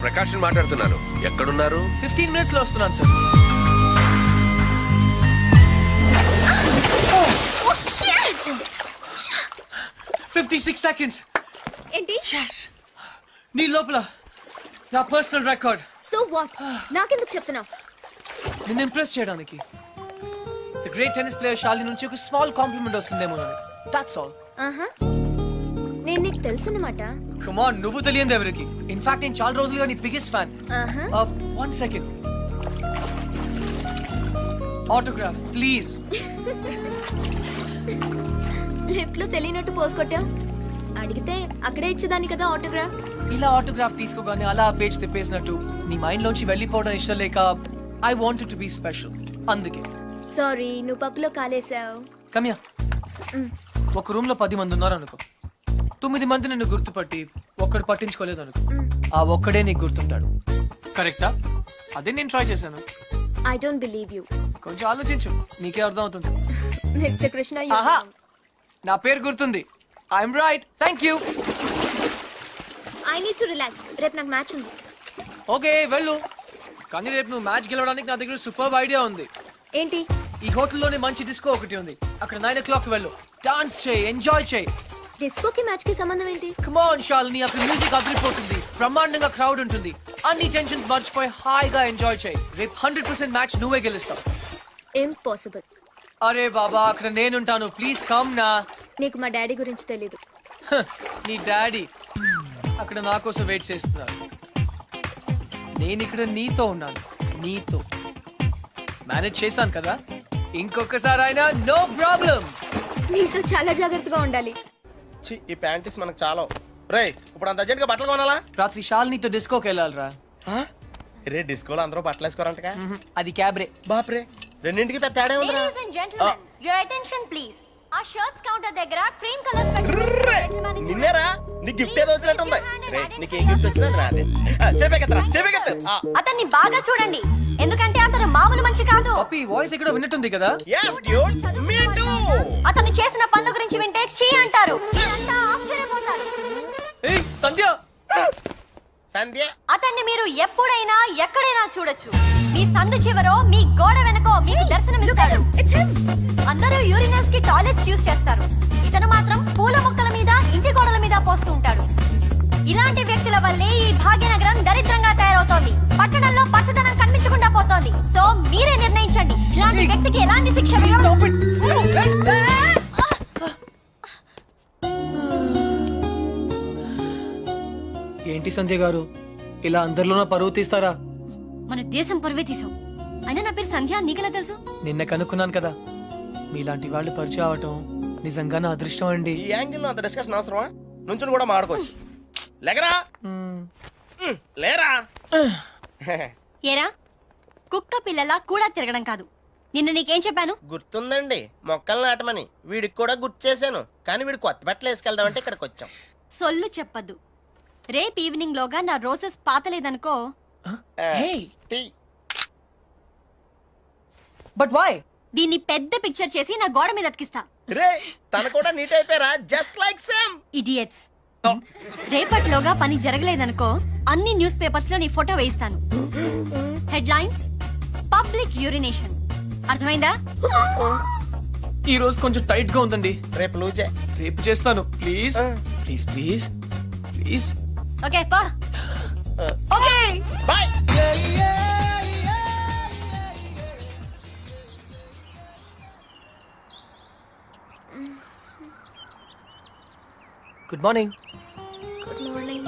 ప్రకాష్ మాట్లాడుతున్నాను. ఎక్కడున్నారు? 15 minutes లో వస్తున్నాను సార్. 56 seconds. ఏంటి? Yes. నీ లోపల నా పర్సనల్ రికార్డ్. So what? నాకెందుకు చెప్తున్నావు? నిన్ను ఇంప్రెస్ చేయడానికి. The great tennis player Shalini నుంచి ఒక స్మాల్ కాంప్లిమెంట్ వస్తుందేమో అని. That's all. నేను నీకు తెలుసన్నమాట. కమ్ ఆన్, నువ్వు తెలియదు ఎవరికి. ఇన్ఫాక్ట్ నేను చాలా రోజులుగా నీ biggest fan. 1 second. Autograph please. Lift లో తెలియనట్టు పోస్ కొట్టావు. అడిగితే అక్కడే ఇచ్చేదాన్ని కదా ఆటోగ్రాఫ్. ఇలా ఆటోగ్రాఫ్ తీసుకోగానే అలా పేజ్ తిప్పేసినట్టు నీ మైండ్ లోంచి వెళ్ళిపోవడం ఇష్టం లేక I wanted to be special. అందుకే. సారీ, నువ్వు పప్పులో కాలేసావు. కమ్యా. ఒక రూమ్ లో 10 మంది ఉన్నారు అనుకో. 9 మంది నిన్ను గుర్తుపట్టి ఒక్కడు పట్టించుకోలేదు అనుకో. ఆ ఒక్కడే నీకు గుర్తుంటాడు. కరెక్టా? అదే నేను ట్రై చేశాను. I don't believe you. కొంచెం ఆలోచించు, నీకే అర్థం అవుతుంది. మిస్టర్ కృష్ణ, నా పేరు గుర్తుంది. I'm right. Thank you. I need to relax. రేపు నాకు మ్యాచ్ ఉంది. ఓకే వెళ్ళు. కానీ రేపు నువ్వు మ్యాచ్ గెలవడానికి నా దగ్గర సూపర్ ఐడియా ఉంది. ఏంటి? ఈ హోటల్లోనే మంచి డిస్కో ఒకటి ఉంది. అక్కడ 9 o'clock వెళ్ళు. డాన్స్ చేయి, ఎంజాయ్ చేయి. డిస్కోకి మ్యాచ్ కి సంబంధం ఏంటి? కమ్ ఆన్ శాలిని, అక్కడ మ్యూజిక్ అదిరిపోతుంది. బ్రహ్మాండంగా క్రౌడ్ ఉంటుంది. అన్ని టెన్షన్స్ మర్చిపోయి హాయిగా ఎంజాయ్ చేయి. రేపు 100% మ్యాచ్ నువ్వే గెలుస్తావు. ఇంపాసిబుల్. అరే బాబా, అక్కడ నేనుంటాను. ప్లీజ్ కమ్ నా. నీకు మా డాడీ గురించి తెలీదు. నీ డాడీ అక్కడ నా కోసం వెయిట్ చేస్తున్నారు. నేను ఇక్కడ నీతో ఉన్నాను. నీతో మేనేజ్ చేశాను కదా. ఇంకొకసారి అయినా నో ప్రాబ్లం. నీతో చాలా జాగ్రత్తగా ఉండాలి. ఈ ప్యాంటీస్ మనకు చాలా. రే, ఇప్పుడు అంత అర్జెంట్ గా బట్టలు కొనాలా? రాత్రి శాలినితో డిస్కోకి వెళ్ళాలిరా. రే, డిస్కోలో అందరూ బట్టలు వేసుకోరంటగా. అది క్యాబ్రే. బాప్రే, రెండింటికి పెద్ద తేడా ఉందిరా. Ladies and gentlemen, your attention please. ఆ షర్ట్స్ కౌంటర్ దగ్గర క్రీమ్ కలర్స్ పెట్టుకోండి. నిన్నేరా? నీ గిఫ్ట్ ఏదో వచ్చినట్టుంది. రే, నీకు ఏ గిఫ్ట్ వచ్చినా నాదే. చెప్పేకెత్తరా. అతన్ని బాగా చూడండి, ఎందుకంటే అతను మామూలు మనిషి కాదు. పప్పి వాయిస్ ఎక్కడో విన్నట్టుంది కదా. yes dude, me too. అతను చేసిన పనుల గురించి వింటే చీ అంటారు. మీరంతా ఆశ్చర్యపోతారు. ఏయ్ సంధ్య. సంధ్య. అతన్ని మీరు ఎప్పుడైనా ఎక్కడైనా చూడొచ్చు. మీ సందు చివరో మీ గోడ వెనకో మీకు దర్శనమిస్తాడు. అందరూ యూరినల్స్ కి టాయిలెట్స్ యూజ్ చేస్తారు. ఇతను మాత్రం పూల మొక్కల మీద, ఇంటి గోడల మీద పోస్తూ ఉంటాడు. ఇలాంటి వ్యక్తుల వల్లే ఈ భాగ్యనగరం దరిద్రంగా తయారవుతోంది. పట్టణంలో పచ్చదనం కనిపించకుండా పోతోంది. సో మీరే నిర్ణయించండి, ఇలాంటి వ్యక్తికి ఎలాంటి శిక్ష వేయాలి. ఏంటి సంధ్య గారు, ఇలా అందరిలోనూ పరువు తీస్తారా? మన దేశం పరువే తీసాం. అయినా నా పేరు సంధ్య, నీకెలా తెలుసు? నిన్న కనుక్కున్నాను కదా. మీలాంటి వాళ్ళు పరిచయం అవటం నిజంగా నా అదృష్టం అండి. ఈ యాంగిల్ లో అంత డిస్కషన్ అవసరమా? నుంచుని కూడా మాడుకోవచ్చు. లేకరా. లేరా. ఏరా, కుక్క పిల్లలా కూడా తిరగడం కాదు. నిన్న నీకేం చెప్పాను? గుర్తుందండి, మొక్కలు నాటమని. వీడికి కూడా గుర్తు చేశాను. కానీ వీడు కొత్త బట్టలు వేసుకెళ్దామంటే ఇక్కడికి వచ్చాం. సొల్లు చెప్పద్దు. రేపు ఈవినింగ్ లోగా నా రోజెస్ పాతలేదనుకో. But why? దీన్ని పెద్ద పిక్చర్ చేసి నా గోడ మీద అతికిస్తా. రే, తన కూడా నీట్ అయిపోయారా? Just like same. ఇడియట్స్. రేపటిలోగా పని జరగలేదనుకో, అన్ని న్యూస్ పేపర్స్ లో నీ ఫోటో వేయిస్తాను. Headlines: public urination. అర్థమైందా? ఈ రోజు కొంచెం టైట్ గా ఉందండి. రేపు లూజే. రేపు చేస్తాను. Please please please please. Okay పా. Okay bye. Good morning. Good morning.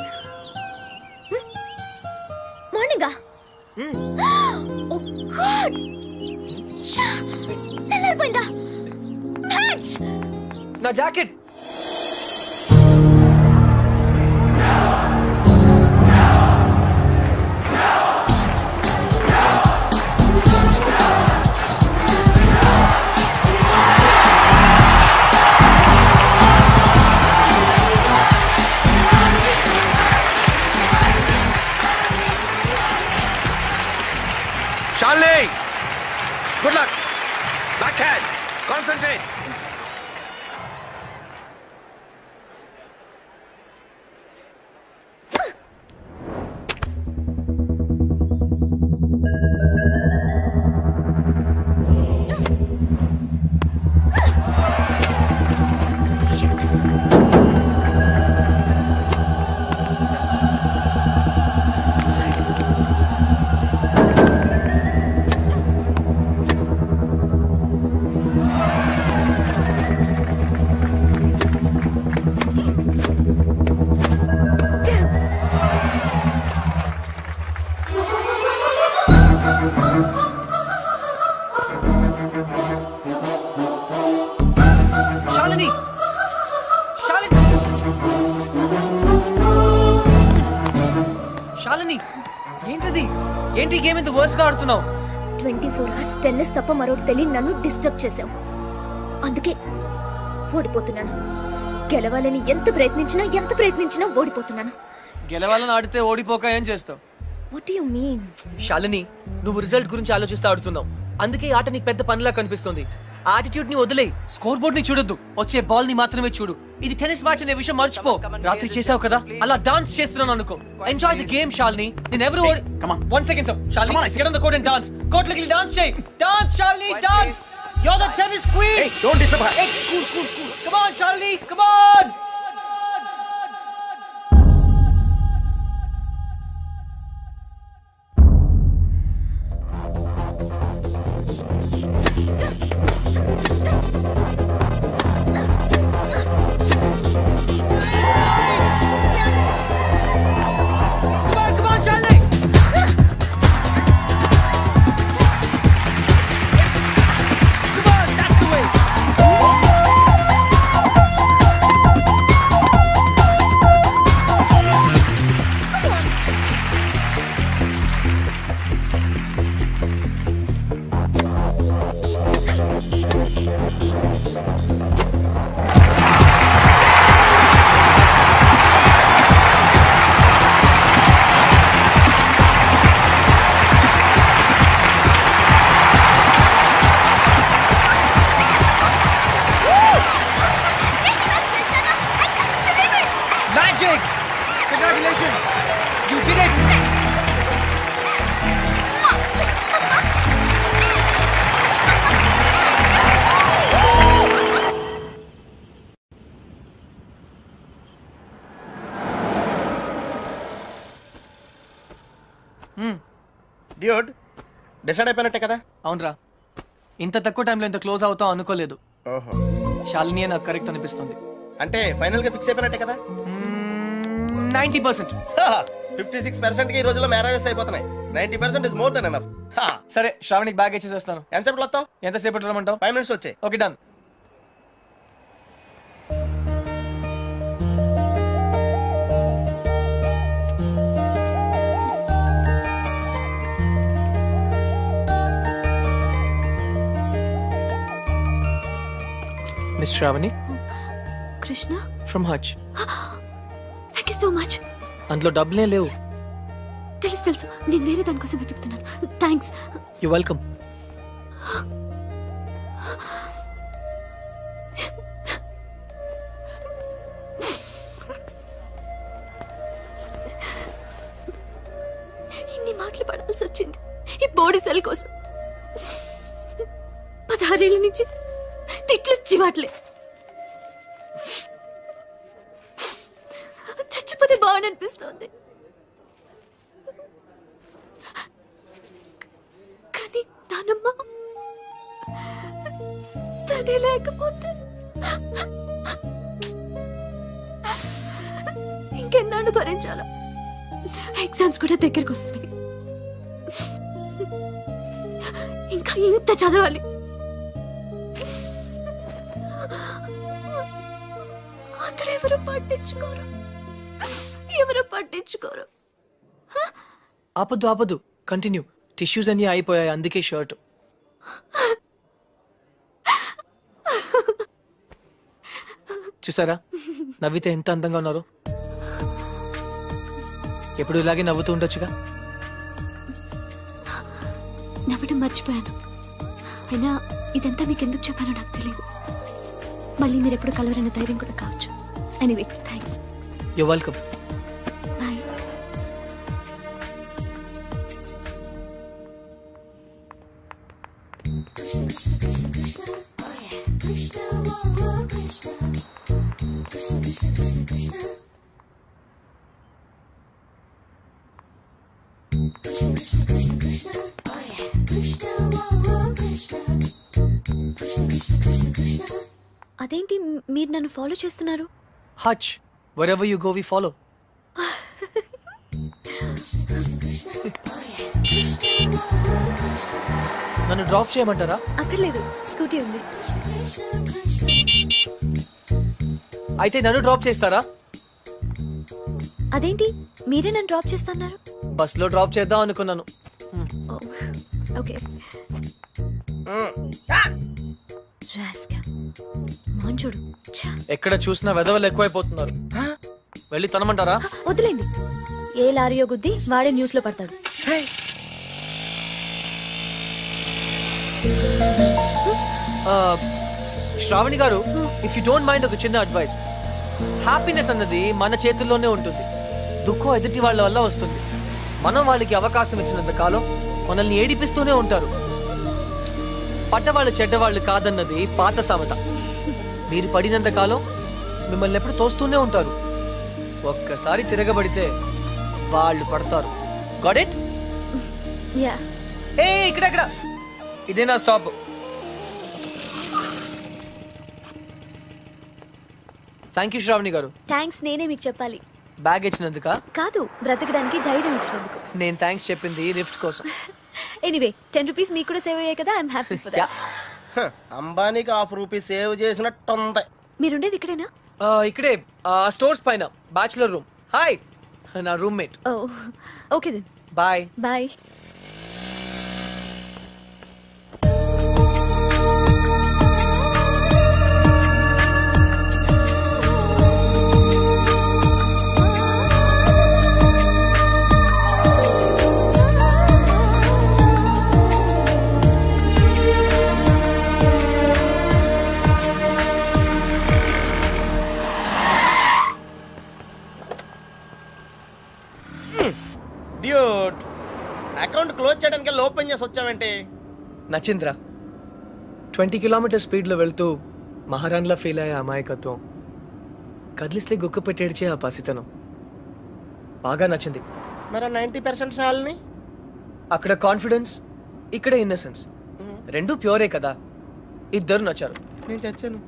మార్నింగా? ఓ గాడ్, తెల్లారిపోయిందా? మ్యాచ్. నా jacket. Charlie! Good luck! Backhand! Concentrate! Shalini ఏంటది? ఏంటి గేమ్ ఇంత వర్స్ గా ఆడుతున్నావు? 24 hours టెన్నిస్ తప్ప మరొకటి తెలియని నన్ను డిస్టర్బ్ చేసావు. అందుకే ఓడిపోతున్నాను. గెలవాలని ఎంత ప్రయత్నించినా ఓడిపోతున్నాను. గెలవాలని ఆడితే ఓడిపోక ఏం చేస్తావు? What you mean? శాలిని, నువ్వు రిజల్ట్ గురించి ఆలోచిస్తూ ఆడుతున్నావు. అందుకే ఈ ఆట నీకు పెద్ద పనిలా కనిపిస్తుంది. ఆటిట్యూడ్ ని వదిలేయి. స్కోర్ బోర్డ్ ని చూడొద్దు, వచ్చే బాల్ ని మాత్రమే చూడు. ఇది టెన్నిస్ మ్యాచ్ అనే విషయం మర్చిపో. రాత్రి చేసావు కదా, అలా డాన్స్ చేస్తున్నాను అనుకో. Enjoy the game Shalini. నేను ఎవరు one second sir. Shalini, get on the court and dance. Court లోకి డాన్స్ చేయి. Dance Shalini, dance. You're the tennis queen. Hey, don't disturb her. Hey, cool. Come on Shalini, come on. Congratulations! You did it! Dude decide అయిపోయినట్టే కదా? అవునరా, ఇంత తక్కువ టైంలో ఇంత close అవుతాం అనుకోలేదు. ఓహో, శాలిని నాకు కరెక్ట్ అనిపిస్తుంది. అంటే ఫైనల్ గా ఫిక్స్ అయిపోయినట్టే కదా? 90%. 56% కి ఈ రోజుల్లో మ్యారేజెస్ అయిపోతున్నాయి. 90% ఇస్ మోర్ దెన్ ఎనఫ్. సరే, శ్రావణికి బ్యాగ్ ఇచ్చేసేస్తాను. ఎంతసేపట్లో వస్తావు? ఎంతసేపట్లో రమ్మంటావు? 5 minutes వచ్చాయి. Okay, done. Miss Shravani? Krishna? From Hutch. Thank you so much. అందులో డబ్బులే లేవు. తెలుసు, నేను వేరే దానికోసం వెతుకుతున్నాను. థ్యాంక్స్. You welcome. ఇన్ని మాటలు పడాల్సి వచ్చింది ఈ బాడీ సెల్ కోసం. 16 ఏళ్ళ నుంచి తిట్లు చివాట్లే. చచ్చిపోతే బాగుందనిపిస్తోంది. కానీ నానమ్మ తనే లేకపోతే ఇంకెన్నాళ్ళు భరించాలా? ఎగ్జామ్స్ కూడా దగ్గరకు వస్తున్నాయి. ఇంకా ఇంత చదవాలి. అక్కడ ఎవరు పట్టించుకోరు. ఆపద్దు. కంటిన్యూ. టిష్యూస్ అన్ని అయిపోయాయి, అందుకే షర్ట్. చూసారా నవ్వితే ఎంత అందంగా ఉన్నారు? ఎప్పుడు ఇలాగే నవ్వుతూ ఉండొచ్చుగా. నవ్వడం మర్చిపోయాను. అయినా ఇదంతా మీకు ఎందుకు చెప్పానో నాకు తెలియదు. మళ్ళీ మీరు ఎప్పుడు కలవరన్న ధైర్యం కూడా కావచ్చు. Anyway, thanks. You welcome. Bye. అదేంటి మీరు నన్ను ఫాలో చేస్తున్నారు? Hutch, wherever you go we follow. నన్ను డ్రాప్ చేయమంటారా? అక్కర్లేదు, స్కూటీ ఉంది. అయితే నన్ను డ్రాప్ చేస్తారా? అదేంటి మీరే నన్ను డ్రాప్ చేస్తున్నారు? బస్లో డ్రాప్ చేద్దాం అనుకున్నాను. ఓకే చూడు. ఎక్కడ చూసినా వెధవలు ఎక్కువైపోతున్నారు. వెళ్ళి తనమంటారా? వదిలేండి, ఏ లారీయో గుద్ది వాడే న్యూస్ లో పడతాడు. శ్రావణి గారు, ఇఫ్ యూ డోంట్ మైండ్ ఒక చిన్న అడ్వైస్. హ్యాపీనెస్ అన్నది మన చేతుల్లోనే ఉంటుంది. దుఃఖం ఎదుటి వాళ్ళ వల్ల వస్తుంది. మనం వాళ్ళకి అవకాశం ఇచ్చినంత కాలం మనల్ని ఏడిపిస్తూనే ఉంటారు. పడ్డవాళ్ళు చెడ్డవాళ్ళు కాదన్నది పాత సామెత. మీరు పడినంత కాలం మిమ్మల్ని ఎప్పుడు తోస్తూనే ఉంటారు. ఒక్కసారి తిరగబడితే వాళ్ళు పడతారు. Got it? యా. ఏ ఇక్కడ ఇదే నా స్టాప్. థ్యాంక్ యూ శ్రావణి గారు. థ్యాంక్స్ నేనే మీకు చెప్పాలి. బ్యాగ్ ఇచ్చినందుక కాదు, బ్రతకడానికి ధైర్యం ఇచ్చినందుకు. నేను థ్యాంక్స్ చెప్పింది లిఫ్ట్ కోసం. ఎనీవే 10 రూపీస్ మీకు కూడా సేవ్ అయ్యాయి కదా. I'm happy for that. అంబానీకి ₹1 సేవ్ చేసినట్టుంది. మీరుండేది ఇక్కడేనా? ఇక్కడే స్టోర్స్ పైన బ్యాచులర్ రూమ్. హాయ్, నా roommate. Oh okay then bye. Bye. Dude, account close చేయడానికి ఓపెన్ చేసి వచ్చావేంటి? నచింద్ర 20 కిలోమీటర్ స్పీడ్లో వెళ్తూ మహారాణ్లా ఫీల్ అయ్యే అమాయకత్వం, కదిలిస్తే గుక్క పెట్టేడ్చే ఆ పసితనం బాగా నచ్చింది. మరి 90% సాల్ని? అక్కడ కాన్ఫిడెన్స్, ఇక్కడ ఇన్నసెన్స్, రెండూ ప్యూరే కదా. ఇద్దరు నచ్చారు. నేను చచ్చాను.